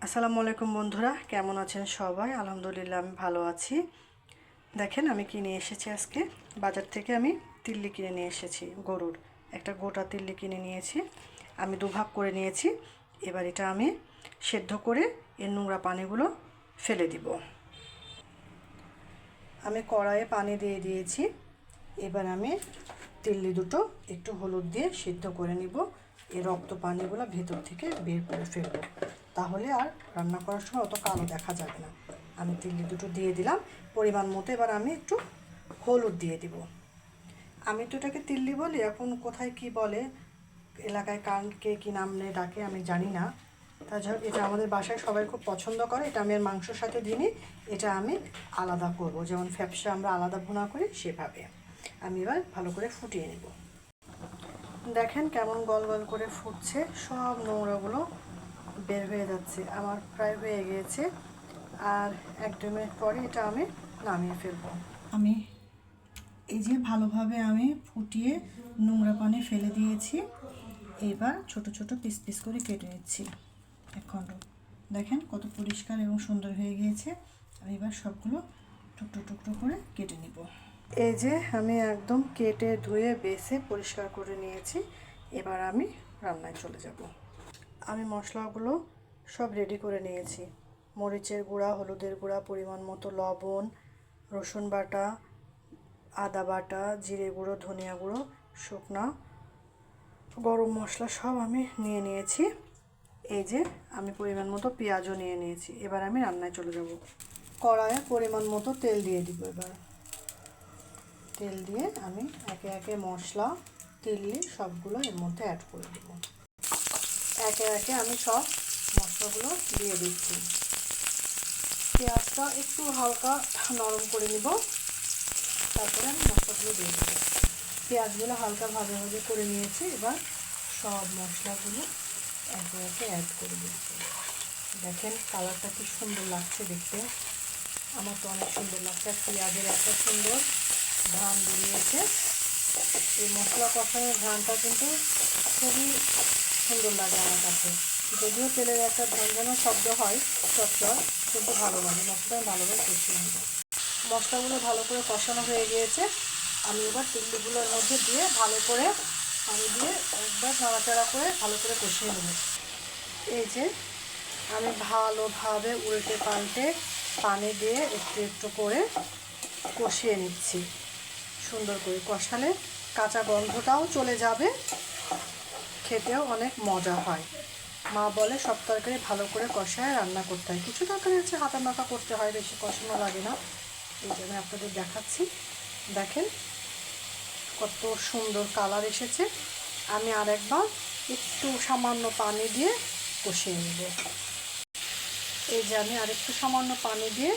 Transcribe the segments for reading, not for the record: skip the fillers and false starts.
আসসালামু আলাইকুম বন্ধুরা, কেমন আছেন সবাই? আলহামদুলিল্লাহ আমি ভালো আছি। দেখেন আমি কিনে এসেছি আজকে বাজার থেকে। আমি তিল্লি কিনে নিয়ে এসেছি, গরুর একটা গোটা তিল্লি কিনে নিয়েছি। আমি দুভাগ করে নিয়েছি। এবার এটা আমি সেদ্ধ করে এর নোংরা পানিগুলো ফেলে দিব। আমি কড়াইয়ে পানি দিয়ে দিয়েছি। এবার আমি তিল্লি দুটো একটু হলুদ দিয়ে সিদ্ধ করে নিব। এই রক্ত পানিগুলো ভেতর থেকে বের করে ফেলবো, তাহলে আর রান্না করার সময় অত কালো দেখা যাবে না। আমি তিল্লি দুটো দিয়ে দিলাম পরিমাণ মতো। এবার আমি একটু হলুদ দিয়ে দিব। আমি তো এটাকে তিল্লি বলি, এখন কোথায় কি বলে, এলাকায় কে কী নাম নিয়ে ডাকে আমি জানি না। তাছাড়া এটা আমাদের বাসায় সবাই খুব পছন্দ করে। এটা আমি আর মাংসর সাথে দিইনি, এটা আমি আলাদা করব, যেমন ফ্যাপসা আমরা আলাদা ভুনা করি সেভাবে। আমি এবার ভালো করে ফুটিয়ে নেব। দেখেন কেমন গল গল করে ফুটছে, সব নোংরাগুলো বের হয়ে যাচ্ছে। আমার প্রায় হয়ে গিয়েছে, আর 1-2 মিনিট পরে এটা আমি নামিয়ে ফেলবো। আমি এই যে ভালোভাবে আমি ফুটিয়ে নোংরা পানি ফেলে দিয়েছি। এবার ছোট ছোট পিস পিস করে কেটে নিচ্ছি এখন। দেখেন কত পরিষ্কার এবং সুন্দর হয়ে গিয়েছে। আমি এবার সবগুলো টুকরো টুকরো করে কেটে নিব। এই যে আমি একদম কেটে ধুয়ে বেছে পরিষ্কার করে নিয়েছি। এবার আমি রান্নায় চলে যাব। আমি মশলাগুলো সব রেডি করে নিয়েছি। মরিচের গুঁড়া, হলুদের গুঁড়া, পরিমাণ মতো লবণ, রসুন বাটা, আদা বাটা, জিরে গুঁড়ো, ধনিয়া গুঁড়ো, শুকনো গরম মশলা সব আমি নিয়ে নিয়েছি। এই যে আমি পরিমাণ মতো পেঁয়াজও নিয়ে নিয়েছি। এবার আমি রান্নায় চলে যাব। কড়াইয়ে পরিমাণ মতো তেল দিয়ে দিব। এবার তেল দিয়ে আমি একে একে মশলা, তিল্লি সবগুলো এর মধ্যে অ্যাড করে দেব। একে একে আমি সব মশলাগুলো দিয়ে দিচ্ছি। পেঁয়াজটা একটু হালকা নরম করে নিব, তারপরে আমি মশলাগুলো দিয়ে দেবো। পেঁয়াজগুলো হালকা ভাজা ভাজা করে নিয়েছি। এবার সব মশলাগুলো একে একে অ্যাড করে দিচ্ছি। দেখেন কালারটা কি সুন্দর লাগছে দেখতে, আমার তো অনেক সুন্দর লাগছে। পেঁয়াজের একটা সুন্দর ঘ্রাণ বেরিয়েছে। এই মশলা কষানোর ঘ্রাণটা কিন্তু খুবই সুন্দর লাগে আমার কাছে। যদিও তেলের একটা ঝনঝনা শব্দ হয় চটচট, কিন্তু ভালো লাগে। মশলাটা ভালোভাবে কষিয়ে নেব। মশলাগুলো ভালো করে কষানো হয়ে গিয়েছে। আমি এবার তিল্লিগুলোর মধ্যে দিয়ে ভালো করে পানি দিয়ে একবার নাড়াচাড়া করে ভালো করে কষিয়ে নেব। এই যে আমি ভালোভাবে উল্টে পাল্টে পানি দিয়ে একটু একটু করে কষিয়ে নিচ্ছি। সুন্দর করে কষালে কাঁচা গন্ধটাও চলে যাবে, খেতেও অনেক মজা হয়। মা বলে সব তরকারি ভালো করে কষায় রান্না করতে হয়। কিছু তরকারি হচ্ছে হাতা মাখা করতে হয়, বেশি কষানো লাগে না। এই জন্য আপনাদের দেখাচ্ছি। দেখেন কত সুন্দর কালার এসেছে। আমি আরেকবার একটু সামান্য পানি দিয়ে কষিয়ে নেব। এই যে আমি আরেকটু সামান্য পানি দিয়ে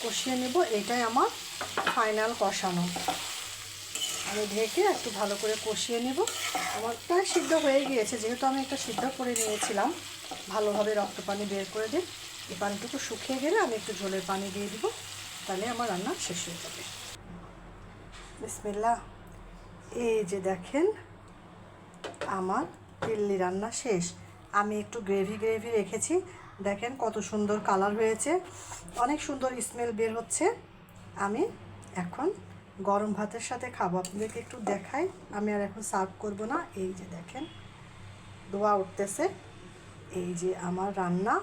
কষিয়ে নেব। এটাই আমার ফাইনাল কষানো। আমি ঢেকে একটু ভালো করে কষিয়ে নেব। আমার প্রায় সিদ্ধ হয়ে গিয়েছে, যেহেতু আমি একটা সিদ্ধ করে নিয়েছিলাম। ভালোভাবে রক্ত পানি বের করে দিই। এই পানিটুকু শুকিয়ে গেলে আমি একটু ঝোলের পানি দিয়ে দিব, তাহলে আমার রান্না শেষ হয়ে যাবে। বিসমিল্লাহ। এই যে দেখেন আমার তিল্লি রান্না শেষ। আমি একটু গ্রেভি গ্রেভি রেখেছি। দেখেন কত সুন্দর কালার হয়েছে, অনেক সুন্দর স্মেল বের হচ্ছে। আমি এখন গরম ভাতের সাথে খাবো। আপনাদেরকে একটু দেখাই। আমি আর এখন সার্ভ করব না। এই যে দেখেন ধোঁয়া উঠতেছে। এই যে আমার রান্না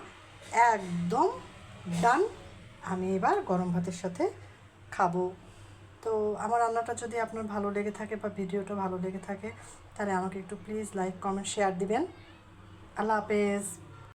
একদম ডান। আমি এবার গরম ভাতের সাথে খাবো। তো আমার রান্নাটা যদি আপনার ভালো লেগে থাকে বা ভিডিওটা ভালো লেগে থাকে, তাহলে আমাকে একটু প্লিজ লাইক, কমেন্ট, শেয়ার দিবেন। আল্লাহ হাফেজ।